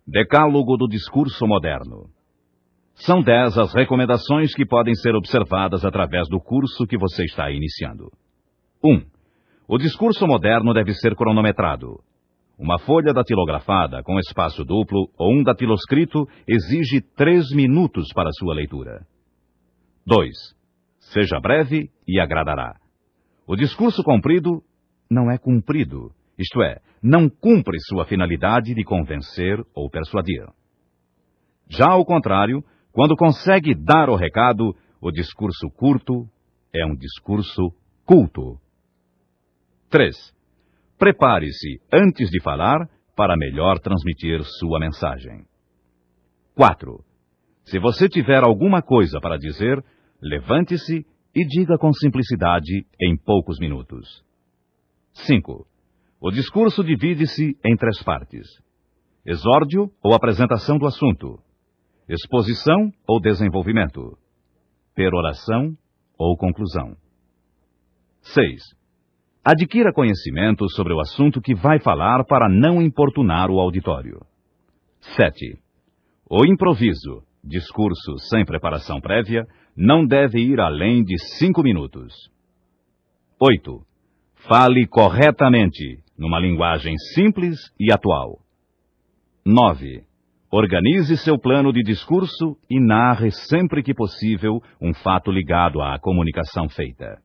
Decálogo do discurso moderno. São 10 as recomendações que podem ser observadas através do curso que você está iniciando. 1. O discurso moderno deve ser cronometrado. Uma folha datilografada com espaço duplo ou um datiloscrito exige 3 minutos para sua leitura. 2. Seja breve e agradará. O discurso comprido não é cumprido, isto é, não cumpre sua finalidade de convencer ou persuadir. Já ao contrário, quando consegue dar o recado, o discurso curto é um discurso culto. 3. Prepare-se antes de falar para melhor transmitir sua mensagem. 4. Se você tiver alguma coisa para dizer, levante-se e diga com simplicidade em poucos minutos. 5. O discurso divide-se em 3 partes: exórdio ou apresentação do assunto, exposição ou desenvolvimento, peroração ou conclusão. 6. Adquira conhecimento sobre o assunto que vai falar para não importunar o auditório. 7. O improviso, discurso sem preparação prévia, não deve ir além de 5 minutos. 8. Fale corretamente, numa linguagem simples e atual. 9. Organize seu plano de discurso e narre sempre que possível um fato ligado à comunicação feita.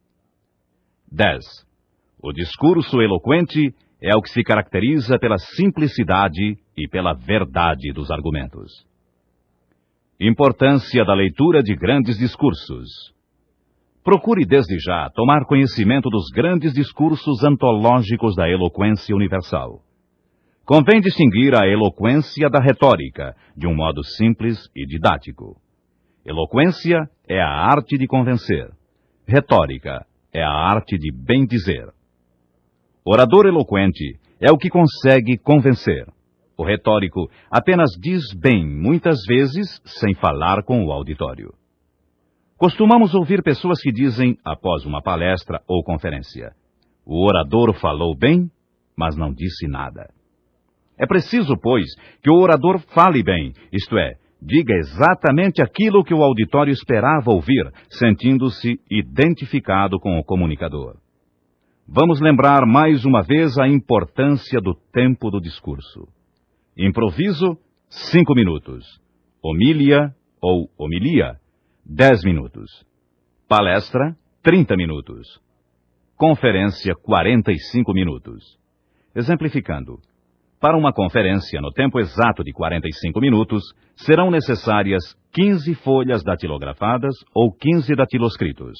10. O discurso eloquente é o que se caracteriza pela simplicidade e pela verdade dos argumentos. Importância da leitura de grandes discursos. Procure desde já tomar conhecimento dos grandes discursos antológicos da eloquência universal. Convém distinguir a eloquência da retórica, de um modo simples e didático. Eloquência é a arte de convencer. Retórica é a arte de bem dizer. Orador eloquente é o que consegue convencer. O retórico apenas diz bem, muitas vezes, sem falar com o auditório. Costumamos ouvir pessoas que dizem, após uma palestra ou conferência: o orador falou bem, mas não disse nada. É preciso, pois, que o orador fale bem, isto é, diga exatamente aquilo que o auditório esperava ouvir, sentindo-se identificado com o comunicador. Vamos lembrar mais uma vez a importância do tempo do discurso. Improviso, 5 minutos. Homília ou homilia, 10 minutos. Palestra, 30 minutos. Conferência, 45 minutos. Exemplificando, para uma conferência no tempo exato de 45 minutos, serão necessárias 15 folhas datilografadas ou 15 datiloscritos.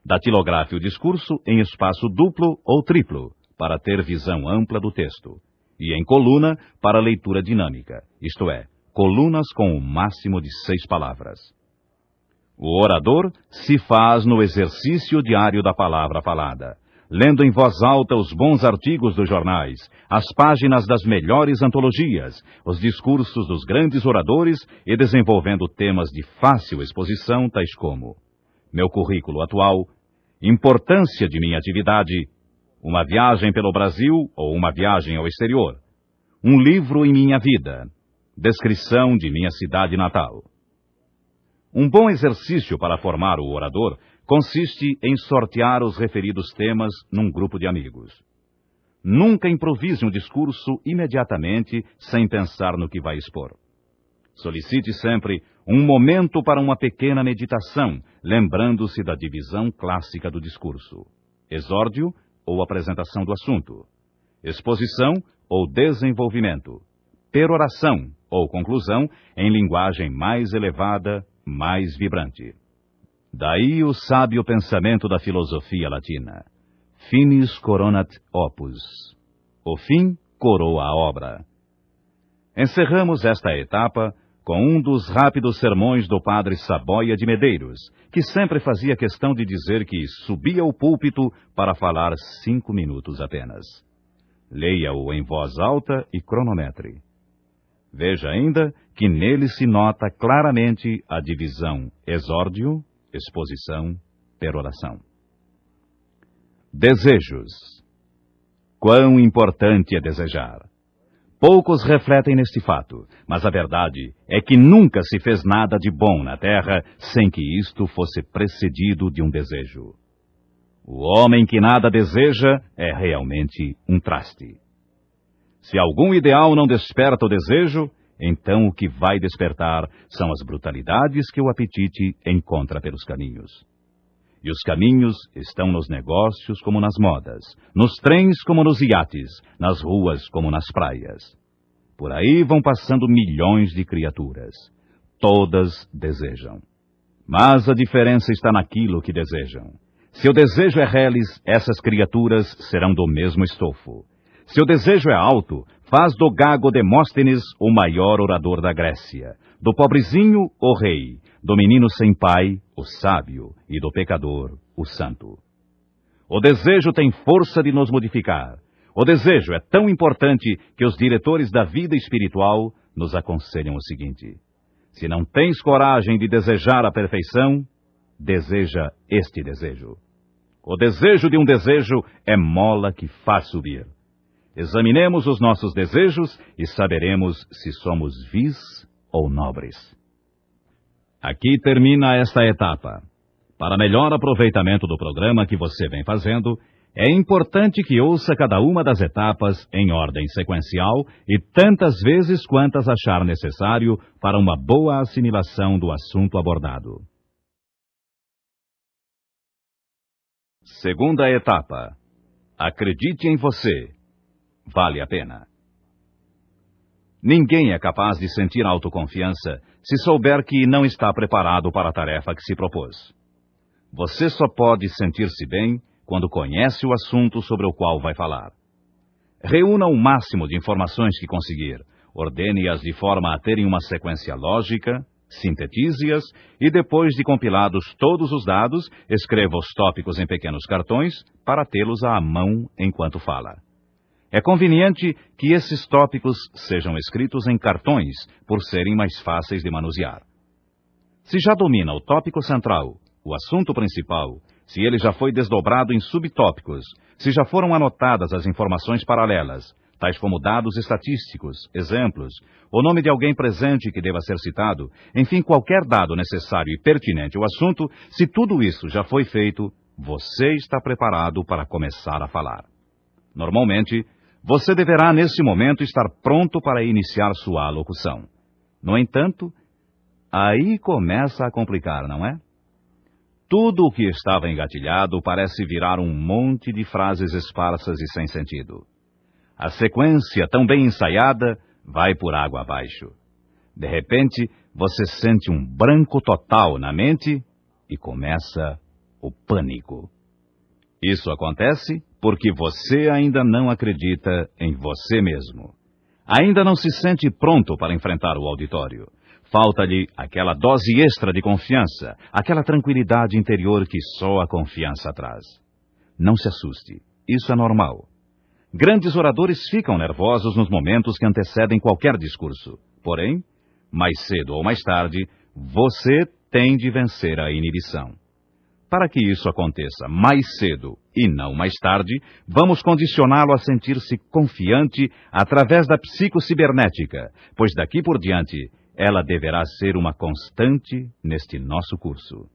Datilografe o discurso em espaço duplo ou triplo, para ter visão ampla do texto, e em coluna para leitura dinâmica, isto é, colunas com o máximo de 6 palavras. O orador se faz no exercício diário da palavra falada, lendo em voz alta os bons artigos dos jornais, as páginas das melhores antologias, os discursos dos grandes oradores e desenvolvendo temas de fácil exposição, tais como meu currículo atual, importância de minha atividade, uma viagem pelo Brasil ou uma viagem ao exterior, um livro em minha vida, descrição de minha cidade natal. Um bom exercício para formar o orador consiste em sortear os referidos temas num grupo de amigos. Nunca improvise um discurso imediatamente sem pensar no que vai expor. Solicite sempre um momento para uma pequena meditação, lembrando-se da divisão clássica do discurso: exórdio ou apresentação do assunto, exposição ou desenvolvimento, peroração ou conclusão em linguagem mais elevada, mais vibrante. Daí o sábio pensamento da filosofia latina: finis coronat opus. O fim coroa a obra. Encerramos esta etapa com um dos rápidos sermões do padre Saboia de Medeiros, que sempre fazia questão de dizer que subia ao púlpito para falar 5 minutos apenas. Leia-o em voz alta e cronometre. Veja ainda que nele se nota claramente a divisão exórdio, exposição, peroração. Desejos. Quão importante é desejar! Poucos refletem neste fato, mas a verdade é que nunca se fez nada de bom na Terra sem que isto fosse precedido de um desejo. O homem que nada deseja é realmente um traste. Se algum ideal não desperta o desejo, então o que vai despertar são as brutalidades que o apetite encontra pelos caminhos. E os caminhos estão nos negócios como nas modas, nos trens como nos iates, nas ruas como nas praias. Por aí vão passando milhões de criaturas. Todas desejam. Mas a diferença está naquilo que desejam. Se o desejo é reles, essas criaturas serão do mesmo estofo. Se o desejo é alto, faz do gago Demóstenes o maior orador da Grécia, do pobrezinho o rei, do menino sem pai o sábio e do pecador o santo. O desejo tem força de nos modificar. O desejo é tão importante que os diretores da vida espiritual nos aconselham o seguinte: se não tens coragem de desejar a perfeição, deseja este desejo. O desejo de um desejo é mola que faz subir. Examinemos os nossos desejos e saberemos se somos vis ou nobres. Aqui termina esta etapa. Para melhor aproveitamento do programa que você vem fazendo, é importante que ouça cada uma das etapas em ordem sequencial e tantas vezes quantas achar necessário para uma boa assimilação do assunto abordado. Segunda etapa. Acredite em você. Vale a pena. Ninguém é capaz de sentir autoconfiança se souber que não está preparado para a tarefa que se propôs. Você só pode sentir-se bem quando conhece o assunto sobre o qual vai falar. Reúna o máximo de informações que conseguir, ordene-as de forma a terem uma sequência lógica, sintetize-as e, depois de compilados todos os dados, escreva os tópicos em pequenos cartões para tê-los à mão enquanto fala. É conveniente que esses tópicos sejam escritos em cartões, por serem mais fáceis de manusear. Se já domina o tópico central, o assunto principal, se ele já foi desdobrado em subtópicos, se já foram anotadas as informações paralelas, tais como dados estatísticos, exemplos, o nome de alguém presente que deva ser citado, enfim, qualquer dado necessário e pertinente ao assunto, se tudo isso já foi feito, você está preparado para começar a falar. Normalmente, você deverá, nesse momento, estar pronto para iniciar sua alocução. No entanto, aí começa a complicar, não é? Tudo o que estava engatilhado parece virar um monte de frases esparsas e sem sentido. A sequência, tão bem ensaiada, vai por água abaixo. De repente, você sente um branco total na mente e começa o pânico. Isso acontece porque você ainda não acredita em você mesmo. Ainda não se sente pronto para enfrentar o auditório. Falta-lhe aquela dose extra de confiança, aquela tranquilidade interior que só a confiança traz. Não se assuste, isso é normal. Grandes oradores ficam nervosos nos momentos que antecedem qualquer discurso. Porém, mais cedo ou mais tarde, você tem de vencer a inibição. Para que isso aconteça mais cedo e não mais tarde, vamos condicioná-lo a sentir-se confiante através da psicocibernética, pois daqui por diante ela deverá ser uma constante neste nosso curso.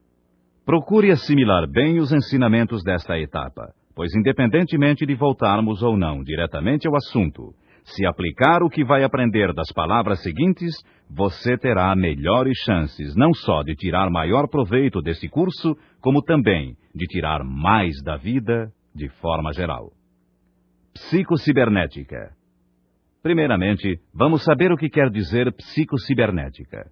Procure assimilar bem os ensinamentos desta etapa, pois independentemente de voltarmos ou não diretamente ao assunto, se aplicar o que vai aprender das palavras seguintes, você terá melhores chances não só de tirar maior proveito desse curso, como também de tirar mais da vida de forma geral. Psicocibernética. Primeiramente, vamos saber o que quer dizer psicocibernética.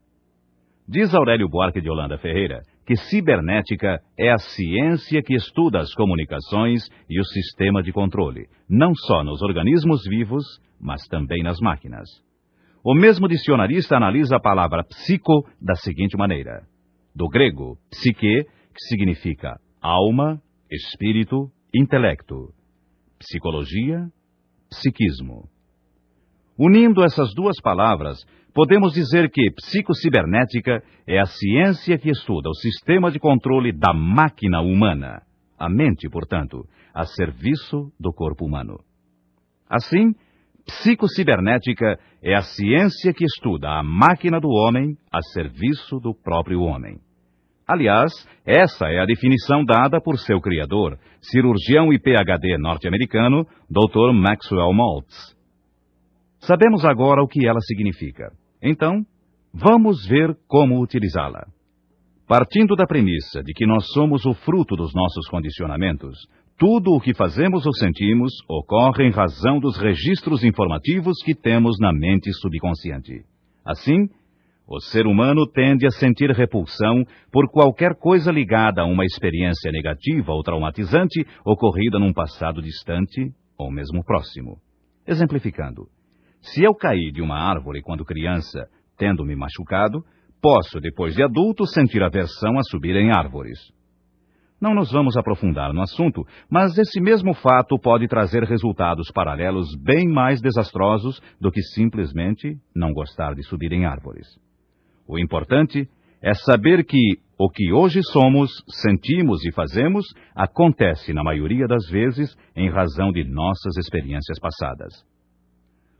Diz Aurélio Buarque de Holanda Ferreira que cibernética é a ciência que estuda as comunicações e o sistema de controle, não só nos organismos vivos, mas também nas máquinas. O mesmo dicionarista analisa a palavra psico da seguinte maneira: do grego psique, que significa alma, espírito, intelecto, psicologia, psiquismo. Unindo essas duas palavras, podemos dizer que psicocibernética é a ciência que estuda o sistema de controle da máquina humana, a mente, portanto, a serviço do corpo humano. Assim, Psicocibernética é a ciência que estuda a máquina do homem a serviço do próprio homem. Aliás, essa é a definição dada por seu criador, cirurgião e PhD norte-americano, Dr. Maxwell Maltz. Sabemos agora o que ela significa. Então, vamos ver como utilizá-la. Partindo da premissa de que nós somos o fruto dos nossos condicionamentos, tudo o que fazemos ou sentimos ocorre em razão dos registros informativos que temos na mente subconsciente. Assim, o ser humano tende a sentir repulsão por qualquer coisa ligada a uma experiência negativa ou traumatizante ocorrida num passado distante ou mesmo próximo. Exemplificando, se eu caí de uma árvore quando criança, tendo me machucado, posso, depois de adulto, sentir aversão a subir em árvores. Não nos vamos aprofundar no assunto, mas esse mesmo fato pode trazer resultados paralelos bem mais desastrosos do que simplesmente não gostar de subir em árvores. O importante é saber que o que hoje somos, sentimos e fazemos acontece, na maioria das vezes, em razão de nossas experiências passadas.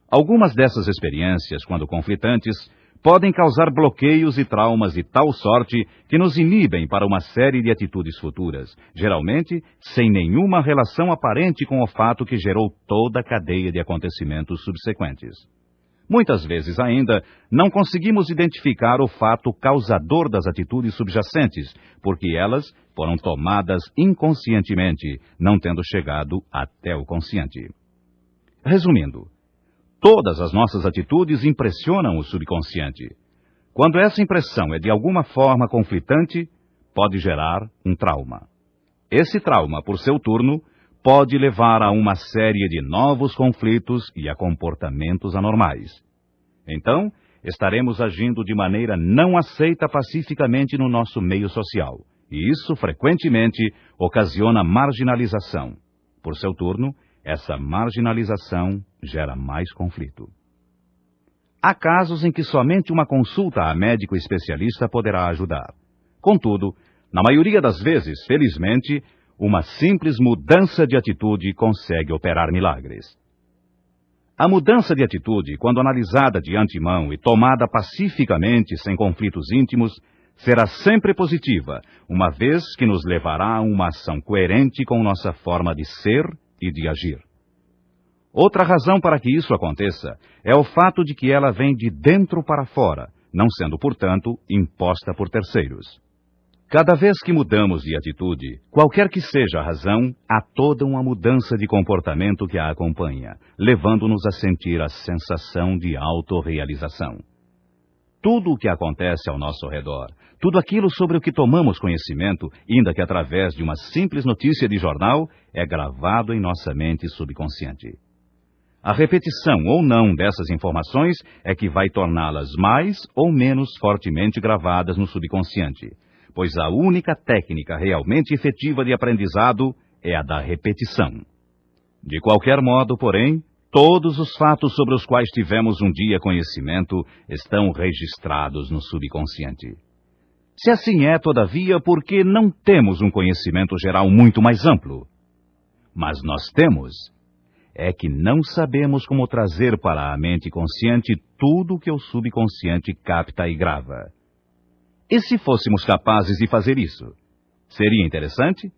Algumas dessas experiências, quando conflitantes, podem causar bloqueios e traumas de tal sorte que nos inibem para uma série de atitudes futuras, geralmente sem nenhuma relação aparente com o fato que gerou toda a cadeia de acontecimentos subsequentes. Muitas vezes ainda, não conseguimos identificar o fato causador das atitudes subjacentes, porque elas foram tomadas inconscientemente, não tendo chegado até o consciente. Resumindo, todas as nossas atitudes impressionam o subconsciente. Quando essa impressão é de alguma forma conflitante, pode gerar um trauma. Esse trauma, por seu turno, pode levar a uma série de novos conflitos e a comportamentos anormais. Então, estaremos agindo de maneira não aceita pacificamente no nosso meio social, e isso frequentemente ocasiona marginalização. Por seu turno, essa marginalização gera mais conflito. Há casos em que somente uma consulta a médico especialista poderá ajudar. Contudo, na maioria das vezes, felizmente, uma simples mudança de atitude consegue operar milagres. A mudança de atitude, quando analisada de antemão e tomada pacificamente sem conflitos íntimos, será sempre positiva, uma vez que nos levará a uma ação coerente com nossa forma de ser e de agir. Outra razão para que isso aconteça é o fato de que ela vem de dentro para fora, não sendo, portanto, imposta por terceiros. Cada vez que mudamos de atitude, qualquer que seja a razão, há toda uma mudança de comportamento que a acompanha, levando-nos a sentir a sensação de autorrealização. Tudo o que acontece ao nosso redor, tudo aquilo sobre o que tomamos conhecimento, ainda que através de uma simples notícia de jornal, é gravado em nossa mente subconsciente. A repetição ou não dessas informações é que vai torná-las mais ou menos fortemente gravadas no subconsciente, pois a única técnica realmente efetiva de aprendizado é a da repetição. De qualquer modo, porém, todos os fatos sobre os quais tivemos um dia conhecimento estão registrados no subconsciente. Se assim é, todavia, por que não temos um conhecimento geral muito mais amplo? Mas nós temos. É que não sabemos como trazer para a mente consciente tudo o que o subconsciente capta e grava. E se fôssemos capazes de fazer isso? Seria interessante?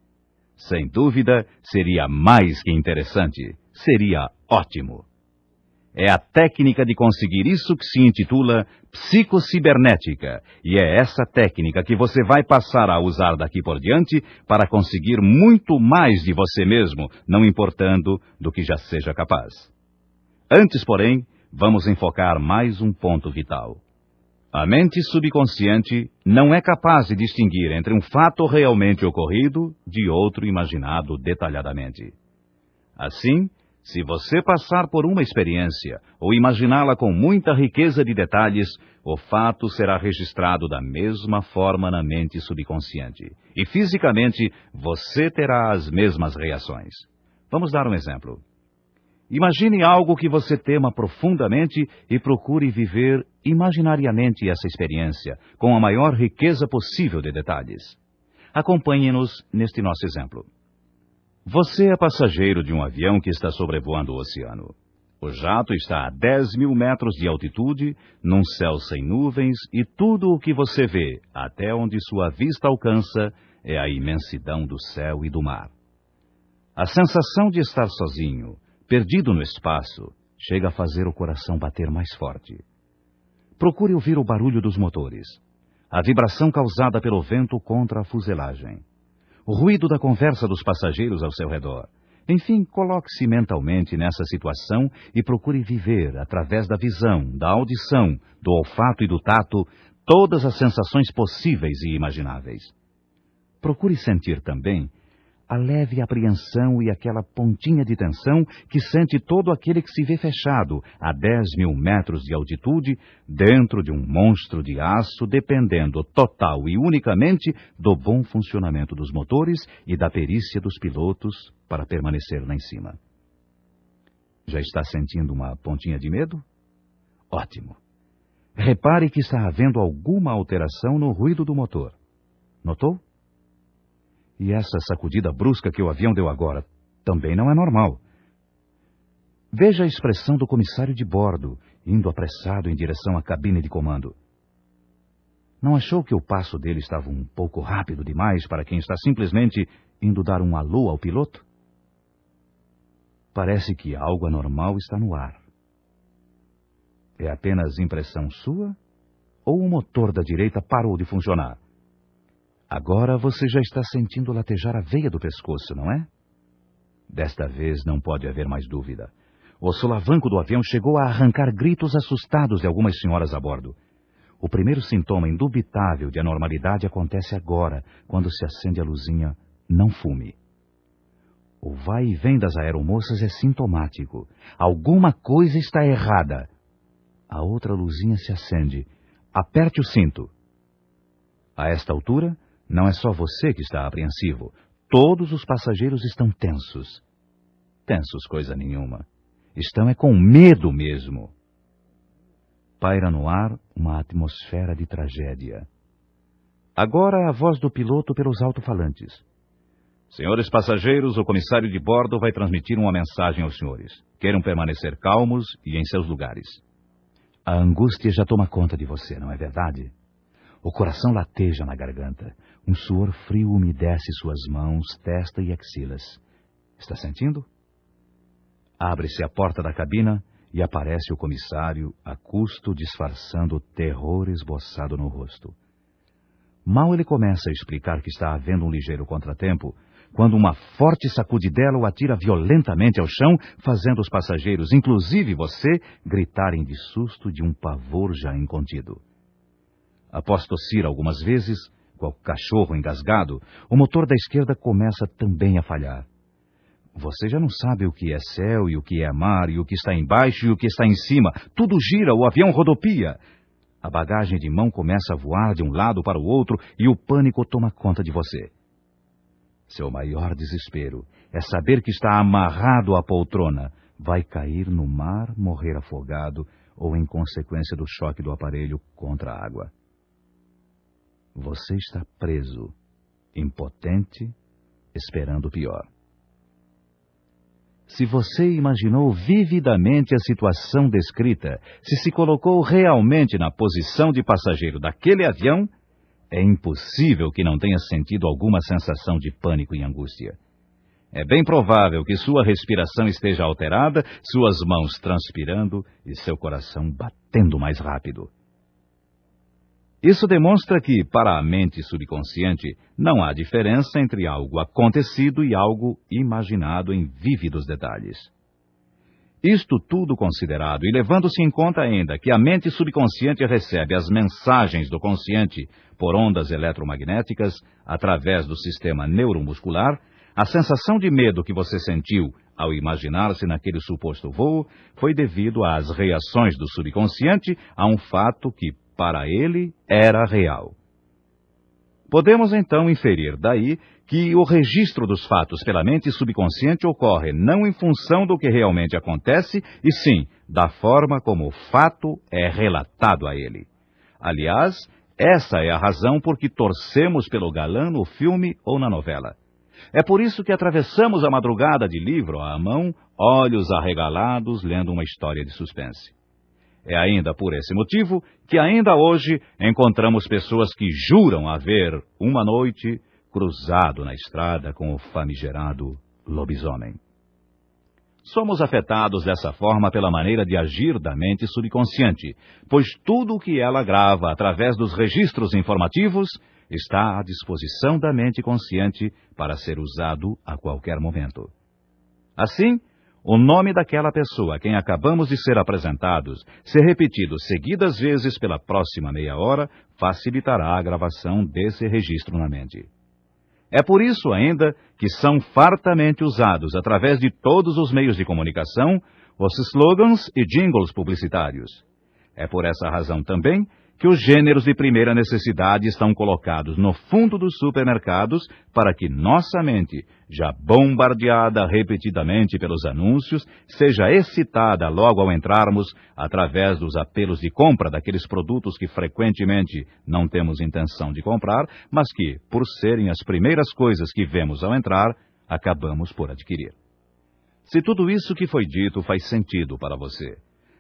Sem dúvida, seria mais que interessante. Seria ótimo. É a técnica de conseguir isso que se intitula psicocibernética, e é essa técnica que você vai passar a usar daqui por diante para conseguir muito mais de você mesmo, não importando do que já seja capaz. Antes, porém, vamos enfocar mais um ponto vital. A mente subconsciente não é capaz de distinguir entre um fato realmente ocorrido de outro imaginado detalhadamente. Assim, se você passar por uma experiência ou imaginá-la com muita riqueza de detalhes, o fato será registrado da mesma forma na mente subconsciente. E fisicamente, você terá as mesmas reações. Vamos dar um exemplo. Imagine algo que você tema profundamente e procure viver imaginariamente essa experiência, com a maior riqueza possível de detalhes. Acompanhe-nos neste nosso exemplo. Você é passageiro de um avião que está sobrevoando o oceano. O jato está a 10.000 metros de altitude, num céu sem nuvens, e tudo o que você vê, até onde sua vista alcança, é a imensidão do céu e do mar. A sensação de estar sozinho, perdido no espaço, chega a fazer o coração bater mais forte. Procure ouvir o barulho dos motores, a vibração causada pelo vento contra a fuselagem, o ruído da conversa dos passageiros ao seu redor. Enfim, coloque-se mentalmente nessa situação e procure viver, através da visão, da audição, do olfato e do tato, todas as sensações possíveis e imagináveis. Procure sentir também a leve apreensão e aquela pontinha de tensão que sente todo aquele que se vê fechado a 10.000 metros de altitude dentro de um monstro de aço, dependendo total e unicamente do bom funcionamento dos motores e da perícia dos pilotos para permanecer lá em cima. Já está sentindo uma pontinha de medo? Ótimo. Repare que está havendo alguma alteração no ruído do motor. Notou? E essa sacudida brusca que o avião deu agora também não é normal. Veja a expressão do comissário de bordo, indo apressado em direção à cabine de comando. Não achou que o passo dele estava um pouco rápido demais para quem está simplesmente indo dar um alô ao piloto? Parece que algo anormal está no ar. É apenas impressão sua? Ou o motor da direita parou de funcionar? Agora você já está sentindo latejar a veia do pescoço, não é? Desta vez não pode haver mais dúvida. O solavanco do avião chegou a arrancar gritos assustados de algumas senhoras a bordo. O primeiro sintoma indubitável de anormalidade acontece agora, quando se acende a luzinha "não fume". O vai e vem das aeromoças é sintomático. Alguma coisa está errada. A outra luzinha se acende. Aperte o cinto. A esta altura, não é só você que está apreensivo. Todos os passageiros estão tensos. Tensos coisa nenhuma. Estão é com medo mesmo. Paira no ar uma atmosfera de tragédia. Agora a voz do piloto pelos alto-falantes. Senhores passageiros, o comissário de bordo vai transmitir uma mensagem aos senhores. Queiram permanecer calmos e em seus lugares. A angústia já toma conta de você, não é verdade? O coração lateja na garganta. Um suor frio umedece suas mãos, testa e axilas. Está sentindo? Abre-se a porta da cabina e aparece o comissário, a custo disfarçando o terror esboçado no rosto. Mal ele começa a explicar que está havendo um ligeiro contratempo, quando uma forte sacudidela o atira violentamente ao chão, fazendo os passageiros, inclusive você, gritarem de susto de um pavor já incontido. Após tossir algumas vezes, qual cachorro engasgado, o motor da esquerda começa também a falhar. Você já não sabe o que é céu e o que é mar, e o que está embaixo e o que está em cima. Tudo gira, o avião rodopia. A bagagem de mão começa a voar de um lado para o outro e o pânico toma conta de você. Seu maior desespero é saber que está amarrado à poltrona, vai cair no mar, morrer afogado ou em consequência do choque do aparelho contra a água. Você está preso, impotente, esperando o pior. Se você imaginou vividamente a situação descrita, se colocou realmente na posição de passageiro daquele avião, é impossível que não tenha sentido alguma sensação de pânico e angústia. É bem provável que sua respiração esteja alterada, suas mãos transpirando e seu coração batendo mais rápido. Isso demonstra que, para a mente subconsciente, não há diferença entre algo acontecido e algo imaginado em vívidos detalhes. Isto tudo considerado e levando-se em conta ainda que a mente subconsciente recebe as mensagens do consciente por ondas eletromagnéticas através do sistema neuromuscular, a sensação de medo que você sentiu ao imaginar-se naquele suposto voo foi devido às reações do subconsciente a um fato que, para ele, era real. Podemos então inferir daí que o registro dos fatos pela mente subconsciente ocorre não em função do que realmente acontece, e sim da forma como o fato é relatado a ele. Aliás, essa é a razão por que torcemos pelo galã no filme ou na novela. É por isso que atravessamos a madrugada de livro à mão, olhos arregalados, lendo uma história de suspense. É ainda por esse motivo que ainda hoje encontramos pessoas que juram haver, uma noite, cruzado na estrada com o famigerado lobisomem. Somos afetados dessa forma pela maneira de agir da mente subconsciente, pois tudo o que ela grava através dos registros informativos está à disposição da mente consciente para ser usado a qualquer momento. Assim, o nome daquela pessoa a quem acabamos de ser apresentados, ser repetido seguidas vezes pela próxima meia hora, facilitará a gravação desse registro na mente. É por isso ainda que são fartamente usados, através de todos os meios de comunicação, os slogans e jingles publicitários. É por essa razão também que os gêneros de primeira necessidade estão colocados no fundo dos supermercados para que nossa mente, já bombardeada repetidamente pelos anúncios, seja excitada logo ao entrarmos através dos apelos de compra daqueles produtos que frequentemente não temos intenção de comprar, mas que, por serem as primeiras coisas que vemos ao entrar, acabamos por adquirir. Se tudo isso que foi dito faz sentido para você,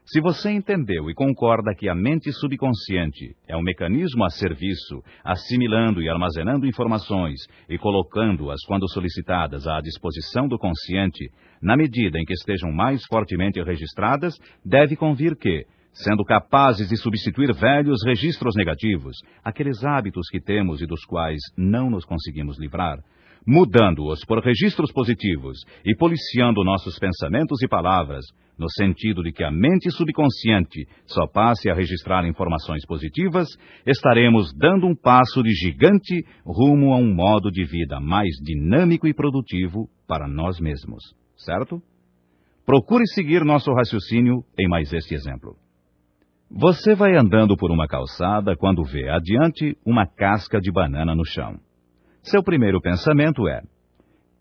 se você entendeu e concorda que a mente subconsciente é um mecanismo a serviço, assimilando e armazenando informações e colocando-as, quando solicitadas, à disposição do consciente, na medida em que estejam mais fortemente registradas, deve convir que, sendo capazes de substituir velhos registros negativos, aqueles hábitos que temos e dos quais não nos conseguimos livrar, mudando-os por registros positivos e policiando nossos pensamentos e palavras, no sentido de que a mente subconsciente só passe a registrar informações positivas, estaremos dando um passo de gigante rumo a um modo de vida mais dinâmico e produtivo para nós mesmos, certo? Procure seguir nosso raciocínio em mais este exemplo. Você vai andando por uma calçada quando vê adiante uma casca de banana no chão. Seu primeiro pensamento é: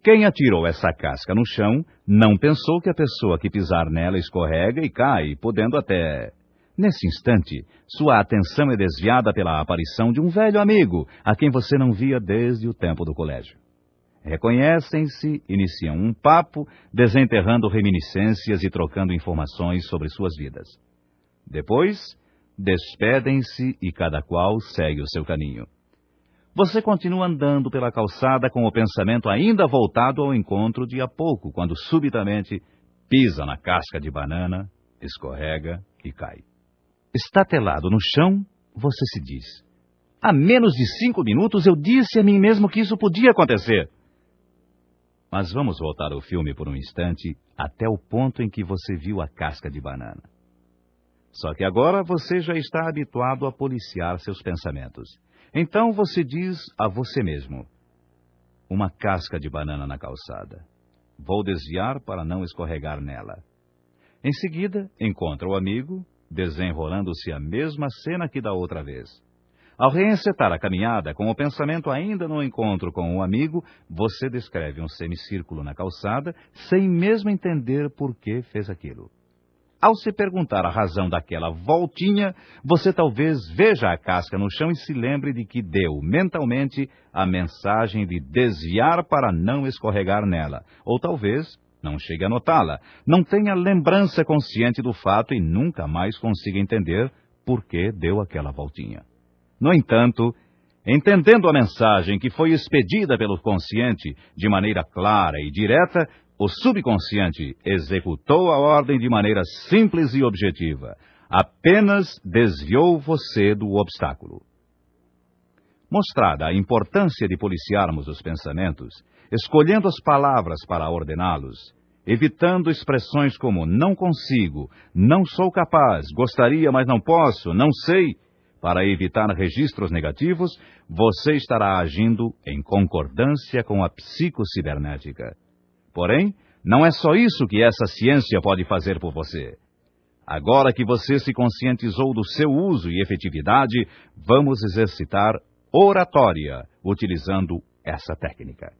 quem atirou essa casca no chão não pensou que a pessoa que pisar nela escorrega e cai, podendo até... Nesse instante, sua atenção é desviada pela aparição de um velho amigo, a quem você não via desde o tempo do colégio. Reconhecem-se, iniciam um papo, desenterrando reminiscências e trocando informações sobre suas vidas. Depois, despedem-se e cada qual segue o seu caminho. Você continua andando pela calçada com o pensamento ainda voltado ao encontro de há pouco, quando subitamente pisa na casca de banana, escorrega e cai. Estatelado no chão, você se diz: há menos de 5 minutos eu disse a mim mesmo que isso podia acontecer. Mas vamos voltar ao filme por um instante, até o ponto em que você viu a casca de banana. Só que agora você já está habituado a policiar seus pensamentos. Então você diz a você mesmo: uma casca de banana na calçada. Vou desviar para não escorregar nela. Em seguida, encontra o amigo, desenrolando-se a mesma cena que da outra vez. Ao reencetar a caminhada, com o pensamento ainda no encontro com o amigo, você descreve um semicírculo na calçada, sem mesmo entender por que fez aquilo. Ao se perguntar a razão daquela voltinha, você talvez veja a casca no chão e se lembre de que deu mentalmente a mensagem de desviar para não escorregar nela. Ou talvez não chegue a notá-la, não tenha lembrança consciente do fato e nunca mais consiga entender por que deu aquela voltinha. No entanto, entendendo a mensagem que foi expedida pelo consciente de maneira clara e direta, o subconsciente executou a ordem de maneira simples e objetiva. Apenas desviou você do obstáculo. Mostrada a importância de policiarmos os pensamentos, escolhendo as palavras para ordená-los, evitando expressões como não consigo, não sou capaz, gostaria, mas não posso, não sei, para evitar registros negativos, você estará agindo em concordância com a psicocibernética. Porém, não é só isso que essa ciência pode fazer por você. Agora que você se conscientizou do seu uso e efetividade, vamos exercitar oratória utilizando essa técnica.